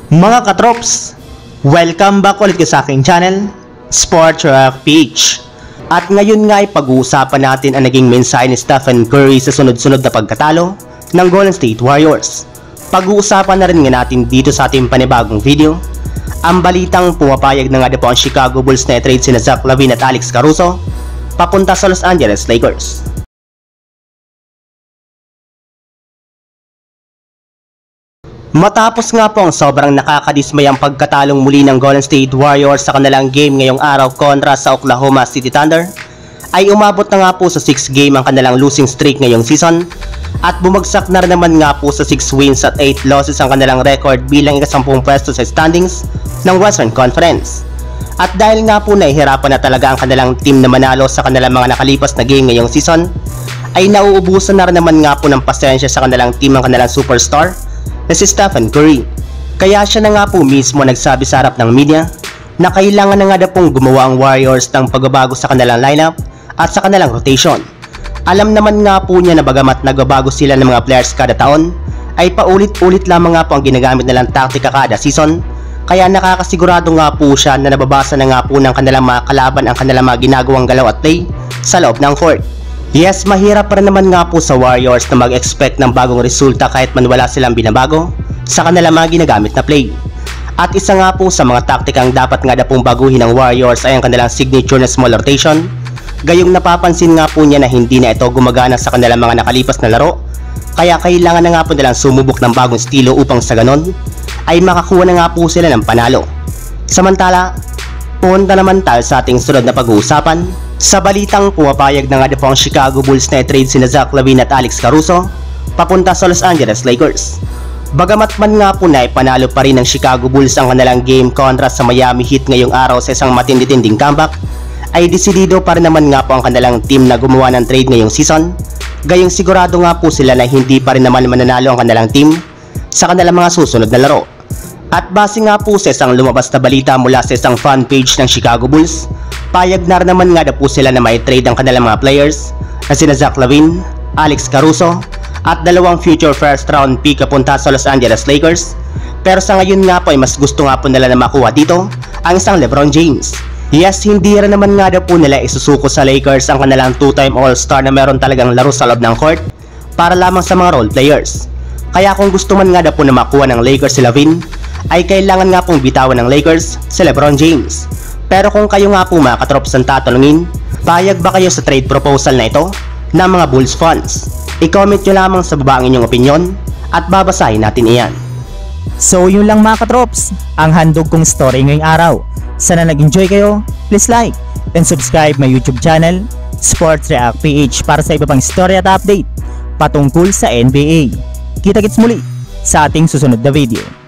Mga katrops, welcome back ulit sa aking channel, Sports React PH. At ngayon nga ay pag-uusapan natin ang naging mensahe ni Stephen Curry sa sunod-sunod na pagkatalo ng Golden State Warriors. Pag-uusapan na rin nga natin dito sa ating panibagong video ang balitang pumapayag na nga po ang Chicago Bulls na i-trade sina Zach LaVine at Alex Caruso papunta sa Los Angeles Lakers. Matapos nga po ang sobrang nakakadismayang pagkatalong muli ng Golden State Warriors sa kanilang game ngayong araw kontra sa Oklahoma City Thunder, ay umabot na nga po sa 6 game ang kanilang losing streak ngayong season at bumagsak na rin naman nga po sa 6 wins at 8 losses ang kanilang record bilang ika-10 pwesto sa standings ng Western Conference. At dahil nga po nahihirapan na talaga ang kanilang team na manalo sa kanilang mga nakalipas na game ngayong season, ay nauubusan na rin naman nga po ng pasensya sa kanilang team ang kanilang superstar na si Stephen Curry. Kaya siya na nga po mismo nagsabi sa harap ng media na kailangan na nga na pong gumawa ang Warriors ng pagbabago sa kanilang lineup at sa kanilang rotation. Alam naman nga po niya na bagamat nagbabago sila ng mga players kada taon, ay paulit-ulit lamang nga po ang ginagamit nilang taktika kada season. Kaya nakakasigurado nga po siya na nababasa na nga po ng kanilang mga kalaban ang kanilang mga ginagawang galaw at play sa loob ng court. Yes, mahirap pa rin naman nga po sa Warriors na mag-expect ng bagong resulta kahit man wala silang binabago sa kanilang mga ginagamit na play. At isa nga po sa mga taktikang dapat nga na pong baguhin ng Warriors ay ang kanilang signature na small rotation. Gayong napapansin nga po niya na hindi na ito gumagana sa kanilang mga nakalipas na laro. Kaya kailangan na nga po nilang sumubok ng bagong estilo upang sa ganon ay makakuha na nga po sila ng panalo. Samantala, punta naman tayo sa ating sunod na pag-uusapan. Sa balitang pumapayag na nga po ang Chicago Bulls na i-trade sina Zach LaVine at Alex Caruso papunta sa Los Angeles Lakers. Bagamat man nga po na ipanalo pa rin ng Chicago Bulls ang kanilang game kontra sa Miami Heat ngayong araw sa isang matindi-tinding comeback, ay desidido pa rin naman nga po ang kanilang team na gumawa ng trade ngayong season. Gayong sigurado nga po sila na hindi pa rin naman mananalo ang kanilang team sa kanilang mga susunod na laro. At base nga po sa isang lumabas na balita mula sa isang fan page ng Chicago Bulls, payag na rin naman nga na po sila na may trade ang kanilang mga players na sina Zach LaVine, Alex Caruso at 2 future first round pick papunta sa Los Angeles Lakers. Pero sa ngayon nga po ay mas gusto nga po nila na makuha dito ang isang LeBron James. Yes, hindi rin naman nga na po nila isusuko sa Lakers ang kanilang 2-time All-Star na meron talagang laro sa loob ng court para lamang sa mga role players. Kaya kung gusto man nga na po na makuha ng Lakers si LaVine, ay kailangan nga pong bitawan ng Lakers si LeBron James. Pero kung kayo nga po mga katrops ang tatanungin, payag ba kayo sa trade proposal na ito ng mga Bulls fans? I-comment nyo lamang sa baba ang inyong opinion at babasahin natin iyan. So yun lang mga katrops, ang handog kong story ngayong araw. Sana nag-enjoy kayo, please like and subscribe my YouTube channel, Sports React PH, para sa iba pang story at update patungkol sa NBA. Kita-kits muli sa ating susunod na video.